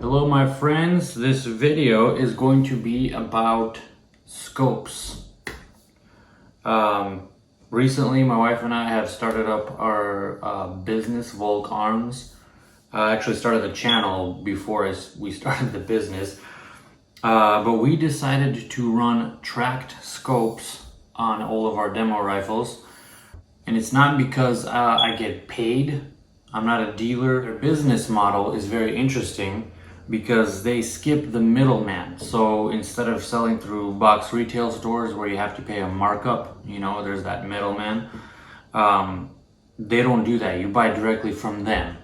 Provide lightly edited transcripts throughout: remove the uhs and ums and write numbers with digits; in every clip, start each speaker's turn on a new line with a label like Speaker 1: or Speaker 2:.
Speaker 1: Hello my friends, this video is going to be about scopes. Recently my wife and I have started up our business, Volk Arms. I actually started the channel before we started the business. But we decided to run Tract scopes on all of our demo rifles. And it's not because I get paid. I'm not a dealer. Their business model is very interesting because they skip the middleman. So instead of selling through box retail stores where you have to pay a markup, there's that middleman. They don't do that. You buy directly from them.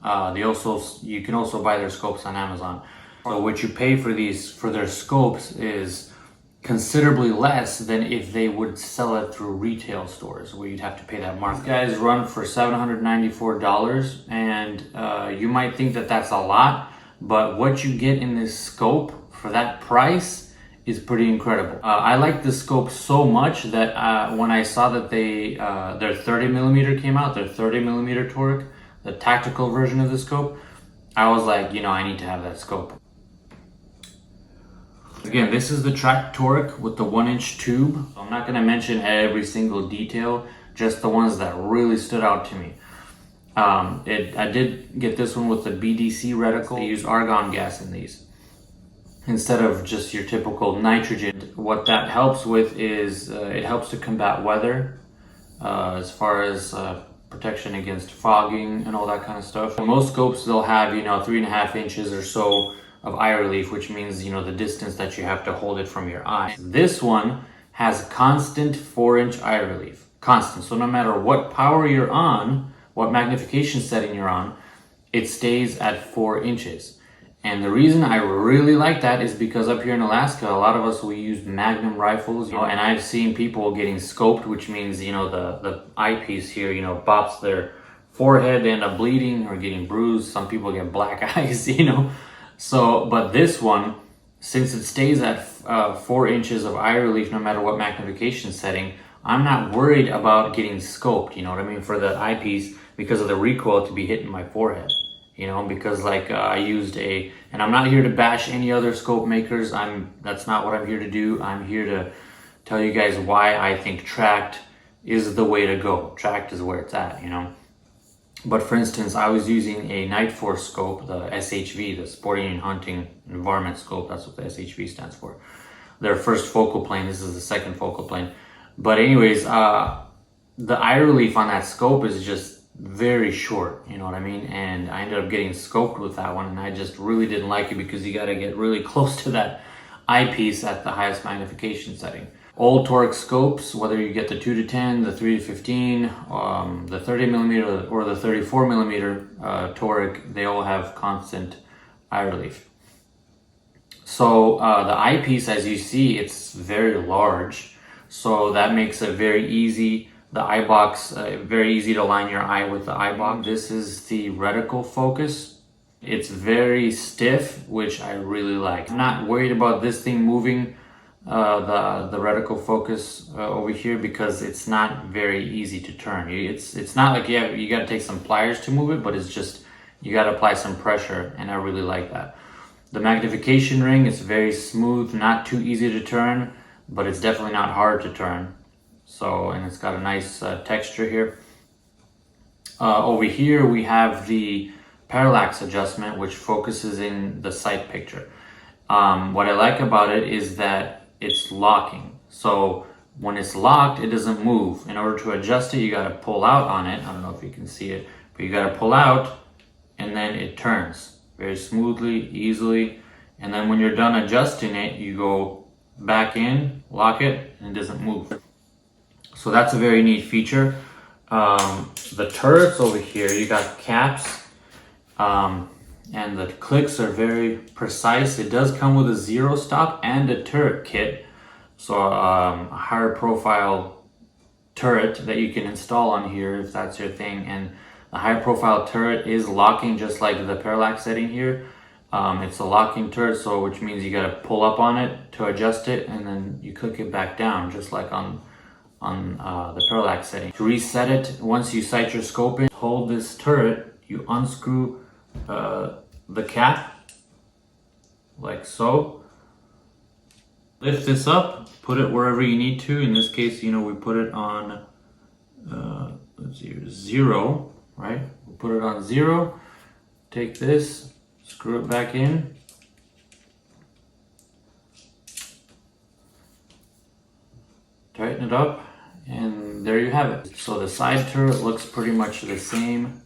Speaker 1: You can also buy their scopes on Amazon. So what you pay for their scopes is considerably less than if they would sell it through retail stores where you'd have to pay that markup. These guys run for $794, and you might think that that's a lot, but what you get in this scope for that price is pretty incredible. I like this scope so much that when I saw that their 30mm came out, their 30mm Toric, the tactical version of the scope, I was like, I need to have that scope. Again, this is the Tract Toric with the 1-inch tube. I'm not going to mention every single detail, just the ones that really stood out to me. I did get this one with the BDC reticle. They use argon gas in these instead of just your typical nitrogen. What that helps with is it helps to combat weather as far as protection against fogging and all that kind of stuff. Most scopes, they'll have 3.5 inches or so of eye relief, which means the distance that you have to hold it from your eye. This one has constant 4-inch eye relief, constant. So no matter what power you're on, what magnification setting you're on, it stays at 4 inches. And the reason I really like that is because up here in Alaska, a lot of us, we use Magnum rifles, and I've seen people getting scoped, which means the eyepiece here bops their forehead, they end up bleeding or getting bruised. Some people get black eyes, So, but this one, since it stays at 4 inches of eye relief no matter what magnification setting, I'm not worried about getting scoped, for the eyepiece because of the recoil to be hitting my forehead, because I used and I'm not here to bash any other scope makers. That's not what I'm here to do. I'm here to tell you guys why I think Tract is the way to go. Tract is where it's at, But for instance, I was using a Night Force scope, the SHV, the Sporting and Hunting Environment Scope. That's what the SHV stands for. Their first focal plane. This is the second focal plane. But anyways, the eye relief on that scope is just very short, And I ended up getting scoped with that one, and I just really didn't like it because you got to get really close to that eyepiece at the highest magnification setting. Old Toric scopes, whether you get the 2-10, the 3-15, the 30mm or the 34mm Toric, they all have constant eye relief. So the eyepiece, as you see, it's very large, so that makes it very easy. The eye box, very easy to line your eye with the eye box. This is the reticle focus. It's very stiff, which I really like. I'm not worried about this thing moving the reticle focus over here because it's not very easy to turn. It's not like you got to take some pliers to move it, but it's just you got to apply some pressure, and I really like that. The magnification ring is very smooth, not too easy to turn, but it's definitely not hard to turn. So, and it's got a nice texture here. Over here we have the parallax adjustment, which focuses in the sight picture. What I like about it is that it's locking. So when it's locked, it doesn't move. In order to adjust it, you got to pull out on it. I don't know if you can see it, but you got to pull out, and then it turns very smoothly, easily. And then when you're done adjusting it, you go back in, lock it, and it doesn't move. So that's a very neat feature. The turrets over here, you got caps, and the clicks are very precise. It does come with a 0 stop and a turret kit, so a higher profile turret that you can install on here if that's your thing. And the high profile turret is locking just like the parallax setting here. It's a locking turret, so which means you got to pull up on it to adjust it, and then you click it back down just like on the parallax setting. To reset it, once you sight your scope in, hold this turret, you unscrew the cap, like so. Lift this up, put it wherever you need to. In this case, you know, we put it on, let's see, 0, right? We'll put it on 0. Take this, screw it back in. Tighten it up, and there you have it. So the side turret looks pretty much the same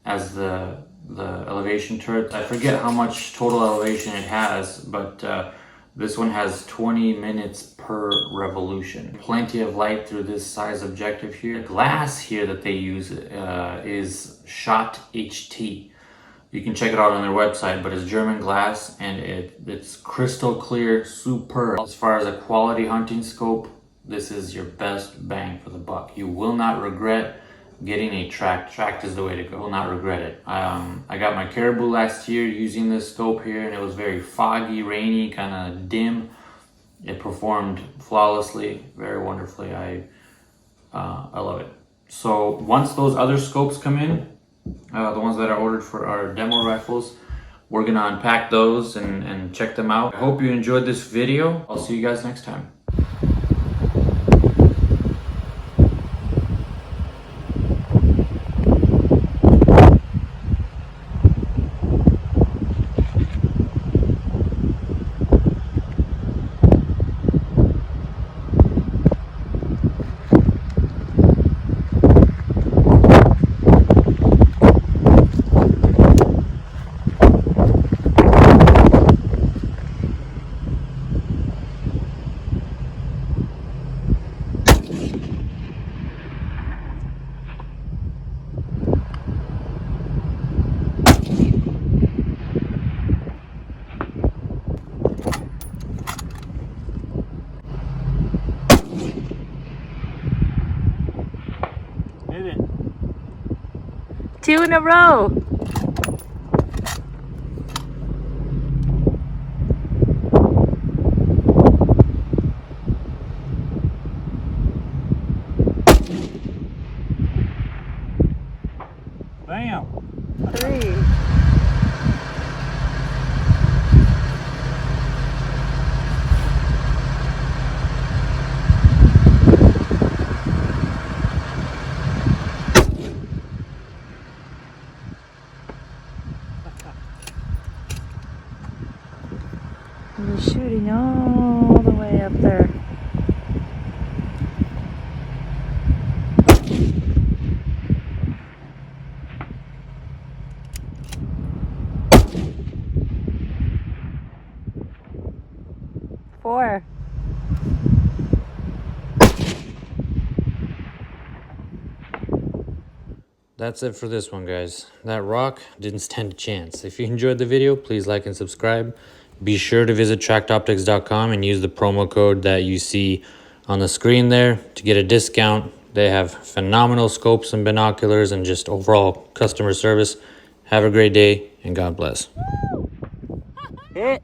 Speaker 1: as the elevation turret. I forget how much total elevation it has, but this one has 20 minutes per revolution. Plenty of light through this size objective here. The glass here that they use is Shot HT. You can check it out on their website, but it's German glass and it's crystal clear, superb. As far as a quality hunting scope, this is your best bang for the buck. You will not regret getting a Tract. Tract is the way to go. Will not regret it. I got my caribou last year using this scope here, and it was very foggy, rainy, kind of dim. It performed flawlessly, very wonderfully. I love it. So once those other scopes come in, the ones that are ordered for our demo rifles, we're gonna unpack those and check them out. I hope you enjoyed this video. I'll see you guys next time.
Speaker 2: Two in a row.
Speaker 1: Bam!
Speaker 2: 3. We're shooting all the way up there. Four.
Speaker 1: That's it for this one, guys. That rock didn't stand a chance. If you enjoyed the video, please like and subscribe. Be sure to visit tractoptics.com and use the promo code that you see on the screen there to get a discount. They have phenomenal scopes and binoculars and just overall customer service. Have a great day and God bless.
Speaker 2: Hit.